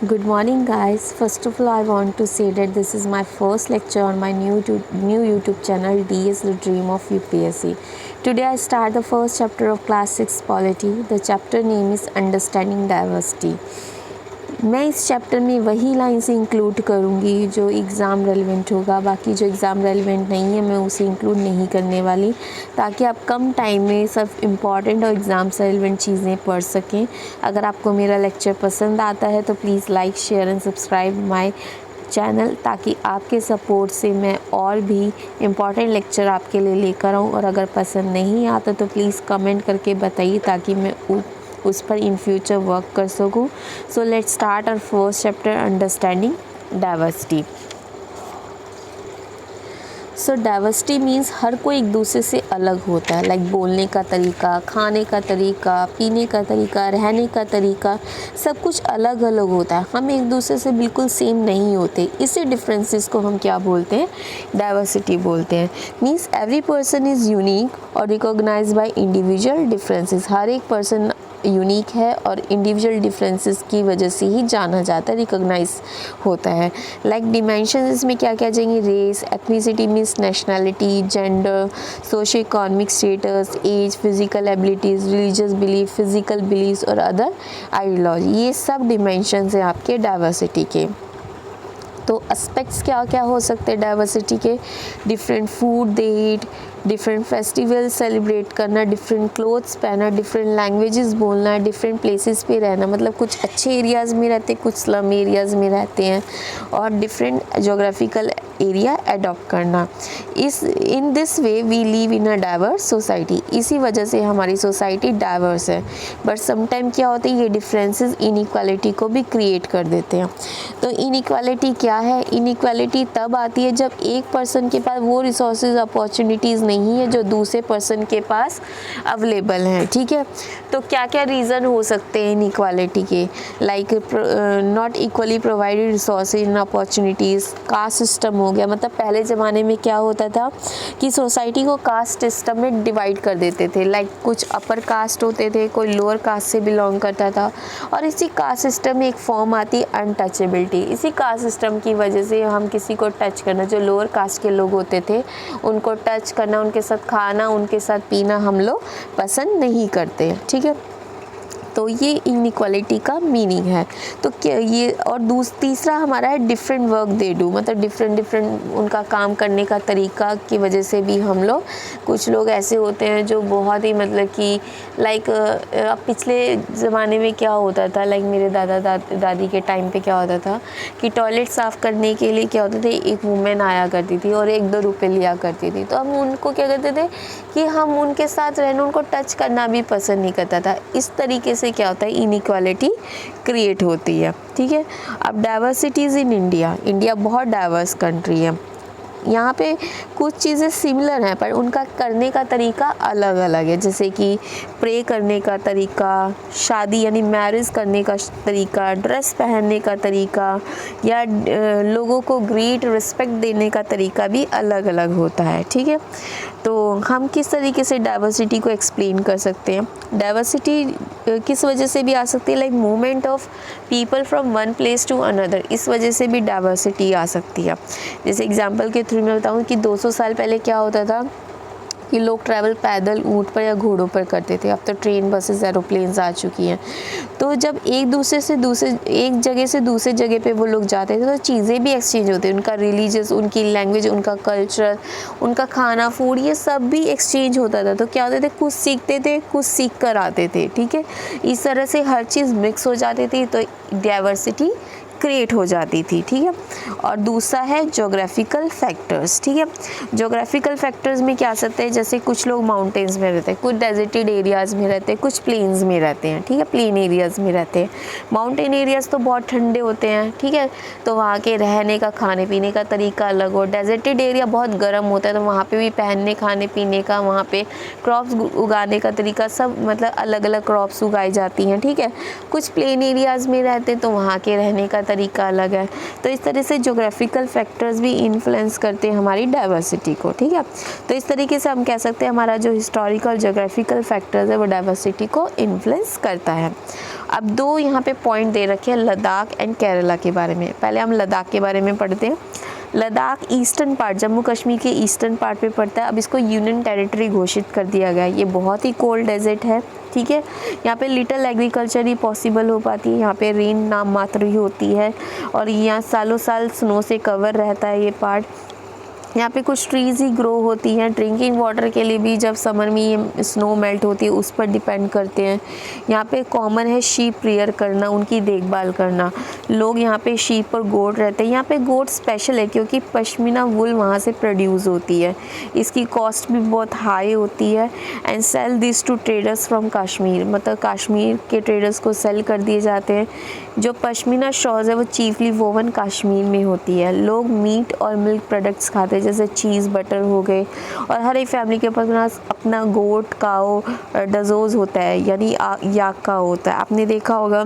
Good morning, guys. First of all, I want to say that this is my first lecture on my new YouTube channel DS The Dream of UPSC. Today I start the first chapter of class 6 polity. The chapter name is Understanding Diversity. मैं इस chapter में वही lines include करूँगी जो exam relevant होगा, बाकी जो exam relevant नहीं है मैं उसे इंक्लूड नहीं करने वाली, ताकि आप कम टाइम में सब इम्पॉर्टेंट और एग्ज़ाम से रेलिवेंट चीज़ें पढ़ सकें। अगर आपको मेरा लेक्चर पसंद आता है तो please like share and subscribe my channel, ताकि आपके सपोर्ट से मैं और भी इम्पॉर्टेंट लेक्चर आपके लिए लेकर आऊँ। और अगर पसंद नहीं आता तो प्लीज़ कमेंट करके बताइए ताकि मैं उस पर इन फ्यूचर वर्क कर सकूँ। So let's start our first chapter understanding diversity. So diversity means हर कोई एक दूसरे से अलग होता है, लाइक बोलने का तरीका, खाने का तरीका, पीने का तरीका, रहने का तरीका, सब कुछ अलग अलग होता है। हम एक दूसरे से बिल्कुल सेम नहीं होते। इसी डिफरेंसेस को हम क्या बोलते हैं? डाइवर्सिटी बोलते हैं। Means every person is unique और रिकॉग्नाइज बाय इंडिविजुअल डिफरेंसेस। हर एक पर्सन यूनिक है और इंडिविजुअल डिफरेंसेस की वजह से ही जाना जाता है, रिकॉग्नाइज होता है। लाइक डिमेंशन इसमें क्या क्या जाएंगे? Race, ethnicity means nationality, gender, socio economic status, age, physical abilities, religious belief, physical believes और अदर आइडियोलॉजी। ये सब डिमेंशंस हैं आपके डाइवर्सिटी के। तो एस्पेक्ट्स क्या क्या हो सकते हैं डाइवर्सिटी के? डिफरेंट फूड दे ईट, डिफरेंट फेस्टिवल सेलिब्रेट करना, डिफरेंट क्लोथ्स पहनना, डिफरेंट लैंग्वेजेस बोलना, डिफरेंट प्लेसेस पे रहना, मतलब कुछ अच्छे एरियाज़ में रहते हैं, कुछ स्लम एरियाज़ में रहते हैं, और डिफरेंट जोग्राफिकल एरिया अडॉप्ट करना। In this way we live in a diverse society. इसी वजह से हमारी सोसाइटी डाइवर्स है। बट समटाइम क्या होता है, ये डिफरेंसेस इनइक्वालिटी को भी क्रिएट कर देते हैं। तो इनइक्वालिटी क्या है? इनइक्वालिटी तब आती है जब एक पर्सन के पास वो रिसोर्सेज अपॉर्चुनिटीज़ नहीं है जो दूसरे पर्सन के पास अवेलेबल हैं। ठीक है, तो क्या क्या रीज़न हो सकते हैं इनइक्वालिटी के? Like not equally provided resources and opportunities, caste system हो गया। मतलब पहले ज़माने में क्या होता था कि सोसाइटी को कास्ट सिस्टम में डिवाइड कर देते थे। लाइक कुछ अपर कास्ट होते थे, कोई लोअर कास्ट से बिलोंग करता था, और इसी कास्ट सिस्टम में एक फॉर्म आती है अनटचेबिलिटी। इसी कास्ट सिस्टम की वजह से हम किसी को टच करना, जो लोअर कास्ट के लोग होते थे उनको टच करना, उनके साथ खाना, उनके साथ पीना हम लोग पसंद नहीं करते। ठीक है, तो ये इनइक्वालिटी का मीनिंग है। तो क्या ये, और तीसरा हमारा है डिफरेंट वर्क दे डू, मतलब डिफरेंट उनका काम करने का तरीका की वजह से भी हम लोग, कुछ लोग ऐसे होते हैं जो बहुत ही मतलब कि लाइक पिछले ज़माने में क्या होता था, लाइक मेरे दादी के टाइम पे क्या होता था कि टॉयलेट साफ़ करने के लिए क्या होता था, एक वुमेन आया करती थी और 1-2 रुपये लिया करती थी। तो हम उनको क्या करते थे कि हम उनके साथ रहना, उनको टच करना भी पसंद नहीं करता था। इस तरीके से क्या होता है, इनइक्वालिटी क्रिएट होती है। ठीक है, अब डाइवर्सिटीज़ इन इंडिया बहुत डाइवर्स कंट्री है। यहाँ पे कुछ चीज़ें सिमिलर हैं पर उनका करने का तरीका अलग अलग है। जैसे कि प्रे करने का तरीका, शादी यानी मैरिज करने का तरीका, ड्रेस पहनने का तरीका, या लोगों को ग्रीट रिस्पेक्ट देने का तरीका भी अलग अलग होता है। ठीक है, तो हम किस तरीके से डाइवर्सिटी को एक्सप्लेन कर सकते हैं? डाइवर्सिटी किस वजह से भी आ सकती है? Like movement of people from one place to another, इस वजह से भी डाइवर्सिटी आ सकती है। जैसे एग्जांपल के थ्रू मैं बताऊं कि 200 साल पहले क्या होता था कि लोग ट्रैवल पैदल, ऊँट पर या घोड़ों पर करते थे। अब तो ट्रेन, बसेस, एरोप्लेन्स आ चुकी हैं। तो जब एक जगह से दूसरे जगह पे वो लोग जाते थे तो चीज़ें भी एक्सचेंज होती, उनका रिलीजियस, उनकी लैंग्वेज, उनका कल्चर, उनका खाना, फूड, ये सब भी एक्सचेंज होता था। तो क्या होते थे, कुछ सीखते थे, कुछ सीख कर आते थे। ठीक है, इस तरह से हर चीज़ मिक्स हो जाती थी, तो डाइवर्सिटी क्रिएट हो जाती थी। ठीक है, और दूसरा है जोग्राफिकल फैक्टर्स। ठीक है, जोग्राफिकल फैक्टर्स में क्या आ सकते हैं? जैसे कुछ लोग माउंटेन्स में रहते हैं, कुछ डेजर्टेड एरियाज़ में रहते हैं, कुछ प्लेन्स में रहते हैं। ठीक है, प्लेन एरियाज़ में रहते हैं। माउंटेन एरियाज़ तो बहुत ठंडे होते हैं। ठीक है, तो वहाँ के रहने का, खाने पीने का तरीका अलग हो। डेजर्टेड एरिया बहुत गर्म होता है, तो वहाँ पर भी पहनने, खाने पीने का, वहाँ पर क्रॉप्स उगाने का तरीका सब, मतलब अलग अलग क्रॉप्स उगाई जाती हैं। ठीक है, कुछ प्लेन एरियाज़ में रहते हैं तो वहाँ के रहने का तरीका अलग है। तो इस तरह से ज्योग्राफिकल फैक्टर्स भी इन्फ्लुएंस करते हैं हमारी डाइवर्सिटी को। ठीक है, तो इस तरीके से हम कह सकते हैं हमारा जो हिस्टोरिकल ज्योग्राफिकल फैक्टर्स है वो डाइवर्सिटी को इन्फ्लुएंस करता है। अब दो यहाँ पे पॉइंट दे रखे हैं लद्दाख एंड केरला के बारे में। पहले हम लद्दाख के बारे में पढ़ते हैं। लद्दाख ईस्टर्न पार्ट, जम्मू कश्मीर के ईस्टर्न पार्ट पे पड़ता है। अब इसको यूनियन टेरिटरी घोषित कर दिया गया है। ये बहुत ही कोल्ड डेजर्ट है, ठीक है। यहाँ पे लिटिल एग्रीकल्चर ही पॉसिबल हो पाती है। यहाँ पे रेन नाम मात्र ही होती है और यहाँ सालों साल स्नो से कवर रहता है ये पार्ट। यहाँ पे कुछ ट्रीज़ ही ग्रो होती हैं। ड्रिंकिंग वाटर के लिए भी जब समर में ये स्नो मेल्ट होती है उस पर डिपेंड करते हैं। यहाँ पे कॉमन है शीप रियर करना, उनकी देखभाल करना। लोग यहाँ पे शीप और गोट रहते हैं। यहाँ पे गोट स्पेशल है क्योंकि पश्मीना वुल वहाँ से प्रोड्यूस होती है। इसकी कॉस्ट भी बहुत हाई होती है। And sell this to traders from Kashmir, मतलब कश्मीर के ट्रेडर्स को सेल कर दिए जाते हैं। जो पश्मीना शॉल्स है वो चीफली वोवन कश्मीर में होती है। लोग मीट और मिल्क प्रोडक्ट्स खाते हैं जैसे चीज़, बटर हो गए। और हर एक फैमिली के पास अपना गोट, काओ, डजोज होता है, यानी याक का होता है। आपने देखा होगा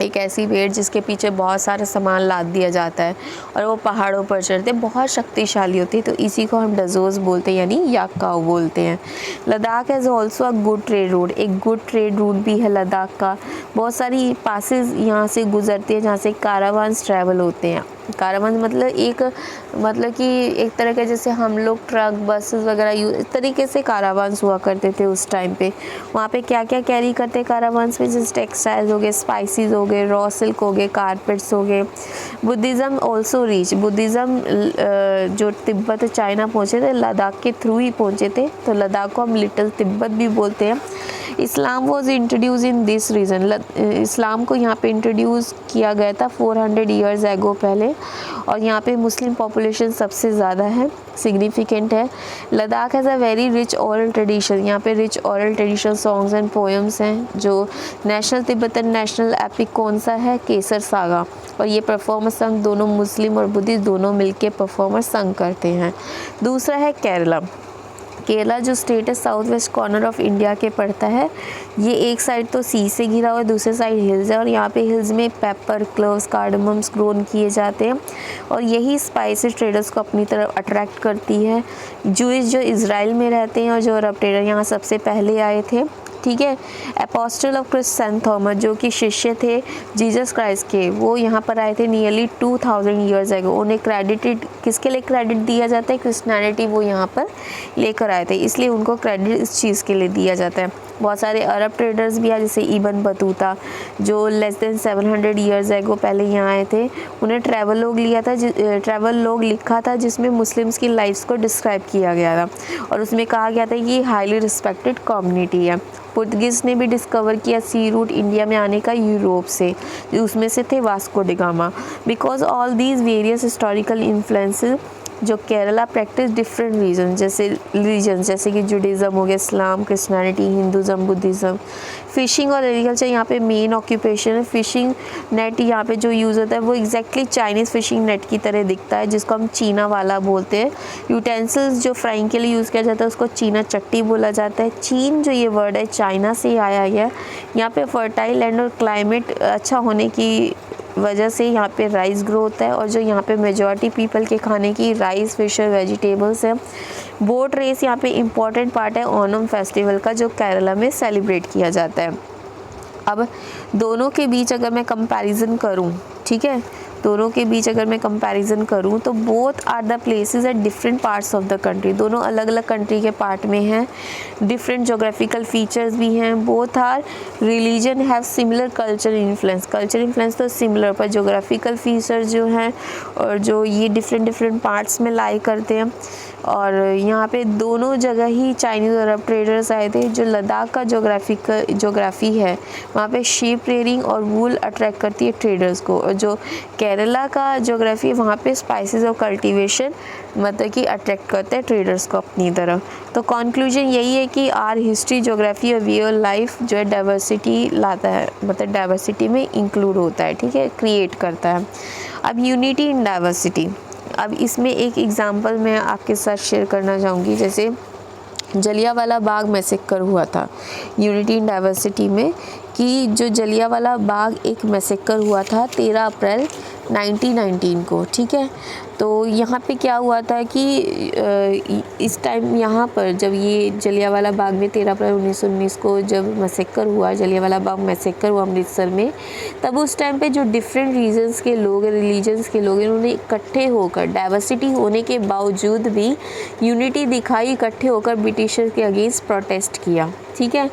एक ऐसी भेड़ जिसके पीछे बहुत सारा सामान लाद दिया जाता है और वो पहाड़ों पर चढ़ते, बहुत शक्तिशाली होती है। तो इसी को हम डजोज बोलते हैं, यानी याकाओ बोलते हैं। Ladakh has also a good trade route, एक गुड ट्रेड रूट भी है लद्दाख का। बहुत सारी पासेस यहाँ से गुजरती है जहाँ से कारावान्स ट्रैवल होते हैं। कारावान मतलब कि एक तरह के जैसे हम लोग ट्रक, बसेस वगैरह इस तरीके से कारावान्स हुआ करते थे उस टाइम पे। वहाँ पे क्या क्या कैरी करते हैं कारावान्स में, जैसे टेक्सटाइल्स हो गए, स्पाइसेस हो गए, रॉ सिल्क हो गए, कारपेट्स हो गए। बुद्धिज़्म ऑल्सो रीच, बुद्धिज़्म जो तिब्बत चाइना पहुँचे थे लद्दाख के थ्रू ही पहुँचे थे, तो लद्दाख को हम लिटिल तिब्बत भी बोलते हैं। Islam was introduce in this region, इस्लाम को यहाँ पे इंट्रोड्यूस किया गया था 400 ईयर्स एगो पहले। और यहाँ पे मुस्लिम पॉपुलेशन सबसे ज़्यादा है, सिग्निफिकेंट है। Ladakh has a very rich oral tradition, यहाँ पे rich oral tradition songs and poems हैं। जो नेशनल तिब्बतन नेशनल एपिक कौन सा है, केसर सागा, और ये परफॉर्मर संघ दोनों मुस्लिम और बुद्धिस्ट दोनों मिलके परफॉर्मर संघ करते हैं। दूसरा है केरला। केरला जो स्टेट है south west corner of India के पड़ता है। ये एक साइड तो सी से घिरा हुआ है, दूसरे साइड हिल्स है, और यहाँ पे हिल्स में पेपर, क्लोव्स, कार्डमम्स ग्रोन किए जाते हैं और यही स्पाइसेस ट्रेडर्स को अपनी तरफ अट्रैक्ट करती है। जूइश जो इज़राइल में रहते हैं और जो अरब ट्रेडर यहाँ सबसे पहले आए थे, ठीक है। Apostle of Christ saint Thomas जो कि शिष्य थे जीसस क्राइस्ट के, वो यहाँ पर आए थे नियरली 2000 ईयर्स एगो। उन्हें क्रेडिटेड, किसके लिए क्रेडिट दिया जाता है, क्रिश्चियनिटी वो यहाँ पर लेकर आए थे, इसलिए उनको क्रेडिट इस चीज़ के लिए दिया जाता है। बहुत सारे अरब ट्रेडर्स भी आए जैसे इबन बतूता जो लेस देन 700 ईयर्स एगो पहले यहाँ आए थे। उन्हें ट्रैवल लॉग लिखा था जिसमें मुस्लिम्स की लाइफ्स को डिस्क्राइब किया गया था और उसमें कहा गया था कि हाईली रिस्पेक्टेड कम्युनिटी है। पुर्तगीज़ ने भी डिस्कवर किया सी रूट इंडिया में आने का यूरोप से, उसमें से थे Vasco D gamma. Because all these various historical influences जो केरला प्रैक्टिस डिफरेंट रीजन जैसे कि जुडिज़म हो गया, इस्लाम, क्रिश्चियनिटी, हिंदुज़म, बुद्धिज़्म। फ़िशिंग और एग्रीकल्चर यहाँ पे मेन ऑक्यूपेशन है। फ़िशिंग नेट यहाँ पे जो यूज़ होता है वो एग्जैक्टली चाइनीज़ फ़िशिंग नेट की तरह दिखता है जिसको हम चीना वाला बोलते हैं। यूटेंसिल्स जो फ्राइंग के लिए यूज़ किया जाता है उसको चीना चट्टी बोला जाता है। चीन जो ये वर्ड है चाइना से ही आया है। यहाँ पे फर्टाइल लैंड और क्लाइमेट अच्छा होने की वजह से यहाँ पे राइस ग्रो होता है और जो यहाँ पे मेजॉरिटी पीपल के खाने की राइस, फिश और वेजिटेबल्स है। बोट रेस यहाँ पे इम्पॉर्टेंट पार्ट है ओणम फेस्टिवल का जो केरला में सेलिब्रेट किया जाता है। अब दोनों के बीच अगर मैं कंपैरिजन करूँ, ठीक है, दोनों के बीच अगर मैं कंपैरिजन करूं तो both are the places at different parts of the country. दोनों अलग अलग कंट्री के पार्ट में हैं, डिफरेंट जोग्राफिकल फीचर्स भी हैं। Both our religion have similar culture influence तो सिमिलर, पर जोग्राफिकल फीचर्स जो हैं और जो ये डिफरेंट पार्ट्स में लाई करते हैं। और यहाँ पे दोनों जगह ही चाइनीज़ और अरब ट्रेडर्स आए थे। जो लद्दाख का जोग्राफ़ी है वहाँ पे शीप रेयरिंग और वूल अट्रैक्ट करती है ट्रेडर्स को, और जो केरला का जोग्राफ़ी वहाँ पे स्पाइसेस और कल्टीवेशन मतलब कि अट्रैक्ट करते हैं ट्रेडर्स को अपनी तरफ। तो कंक्लूजन यही है कि आर हिस्ट्री, जोग्राफ़ी और वे ऑफ लाइफ जो है डाइवर्सिटी लाता है, मतलब डाइवर्सिटी में इंक्लूड होता है, ठीक है, क्रिएट करता है। अब यूनिटी इन डाइवर्सिटी, अब इसमें एक एग्ज़ाम्पल मैं आपके साथ शेयर करना चाहूँगी। जैसे जलियांवाला बाग मैसेकर हुआ था यूनिटी इन डाइवर्सिटी में, कि जो जलियांवाला बाग एक मैसेकर हुआ था 13 अप्रैल 1919 को, ठीक है। तो यहाँ पे क्या हुआ था कि इस टाइम यहाँ पर जब ये जलियांवाला बाग में 13 अप्रैल 1919 को जब मैसेकर हुआ, जलियांवाला बाग मैसेकर हुआ अमृतसर में, तब उस टाइम पे जो डिफरेंट रीजन्स के लोग, रिलीजन्स के लोग, इन्होंने इकट्ठे होकर, डाइवर्सिटी होने के बावजूद भी यूनिटी दिखाई, इकट्ठे होकर ब्रिटिशर के अगेंस्ट प्रोटेस्ट किया, ठीक है।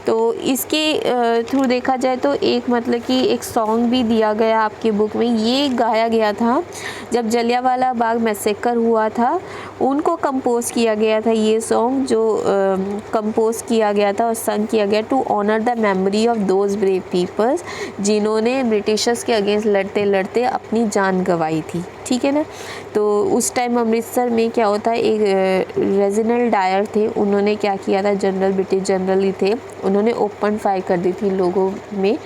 तो इसके थ्रू देखा जाए तो एक मतलब कि एक सॉन्ग भी दिया गया आपकी बुक में, ये गाया गया था जब जलियांवाला बाग मैसेकर हुआ था, उनको कंपोज किया गया था ये सॉन्ग, जो कंपोज किया गया था और संग किया गया to honour the memory of those brave peoples जिन्होंने ब्रिटिशर्स के अगेंस्ट लड़ते लड़ते अपनी जान गंवाई थी, ठीक है ना। तो उस टाइम अमृतसर में क्या होता है, एक रेजिनल डायर थे, उन्होंने क्या किया था, जनरल ब्रिटिश जनरल ही थे, उन्होंने ओपन फायर कर दी थी लोगों में,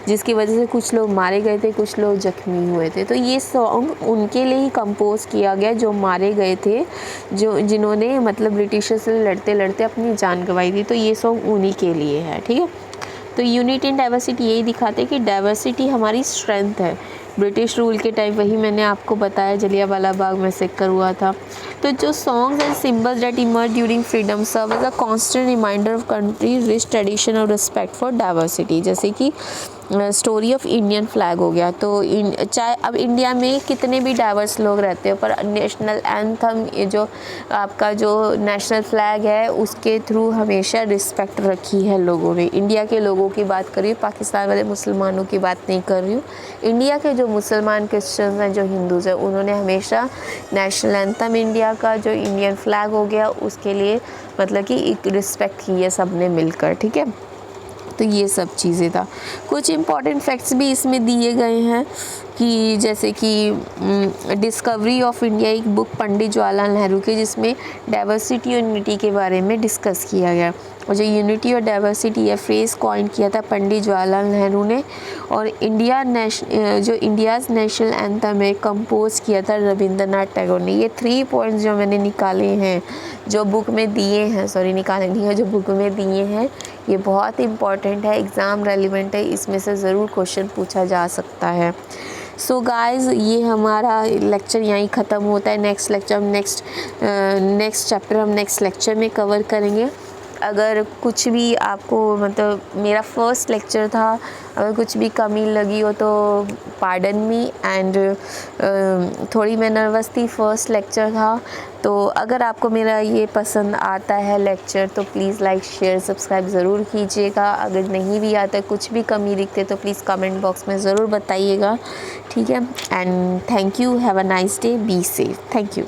जिसकी वजह से कुछ लोग मारे गए थे, कुछ लोग जख्मी हुए थे। तो ये सॉन्ग उनके लिए ही कंपोज किया गया जो मारे गए थे, जो जिन्होंने मतलब ब्रिटिशर्स से लड़ते लड़ते अपनी जान गंवाई थी। तो ये सॉन्ग उन्हीं के लिए है, ठीक है। तो यूनिटी इन डाइवर्सिटी यही दिखाते हैं कि डाइवर्सिटी हमारी स्ट्रेंथ है। ब्रिटिश रूल के टाइम वही मैंने आपको बताया जलियांवाला बाग मैसेकर हुआ था। तो जो songs and symbols that emerge during freedom serve as a constant reminder of country rich tradition और रिस्पेक्ट फॉर डाइवर्सिटी, जैसे कि स्टोरी ऑफ इंडियन फ्लैग हो गया। तो चाहे अब इंडिया में कितने भी डाइवर्स लोग रहते हैं, पर नेशनल एंथम, ये जो आपका जो नेशनल फ्लैग है, उसके थ्रू हमेशा रिस्पेक्ट रखी है लोगों ने। इंडिया के लोगों की बात कर रही हूँ, पाकिस्तान वाले मुसलमानों की बात नहीं कर रही हूँ। इंडिया के जो मुसलमान क्रिश्चियंस हैं, जो हिंदूज़ हैं, उन्होंने हमेशा नेशनल एंथम इंडिया का जो इंडियन फ्लैग हो गया उसके लिए मतलब कि एक रिस्पेक्ट की है सब ने मिलकर, ठीक है। तो ये सब चीज़ें था। कुछ इम्पॉर्टेंट फैक्ट्स भी इसमें दिए गए हैं कि जैसे कि डिस्कवरी ऑफ इंडिया, एक बुक पंडित जवाहरलाल नेहरू की, जिसमें डाइवर्सिटी और यूनिटी के बारे में डिस्कस किया गया। और जो यूनिटी और डाइवर्सिटी है फ्रेज कॉइन किया था पंडित जवाहरलाल नेहरू ने, और जो इंडियाज़ नेशनल एंथम है कंपोज किया था रविंद्रनाथ टैगोर ने। ये 3 पॉइंट्स जो मैंने निकाले हैं, जो बुक में दिए हैं, सॉरी निकाले नहीं है, जो बुक में दिए हैं, ये बहुत इंपॉर्टेंट है, एग्ज़ाम रेलिवेंट है, इसमें से ज़रूर क्वेश्चन पूछा जा सकता है। सो गाइज़, ये हमारा लेक्चर यहीं ख़त्म होता है। नेक्स्ट लेक्चर हम नेक्स्ट चैप्टर हम नेक्स्ट लेक्चर में कवर करेंगे। अगर कुछ भी आपको मतलब मेरा फर्स्ट लेक्चर था, अगर कुछ भी कमी लगी हो तो पार्डन मी, एंड थोड़ी मैं नर्वस थी, फर्स्ट लेक्चर था। तो अगर आपको मेरा ये पसंद आता है लेक्चर तो प्लीज़ लाइक शेयर सब्सक्राइब ज़रूर कीजिएगा। अगर नहीं भी आता है, कुछ भी कमी दिखते तो प्लीज़ कमेंट बॉक्स में ज़रूर बताइएगा, ठीक है। And thank you, have a nice day, be safe, thank you.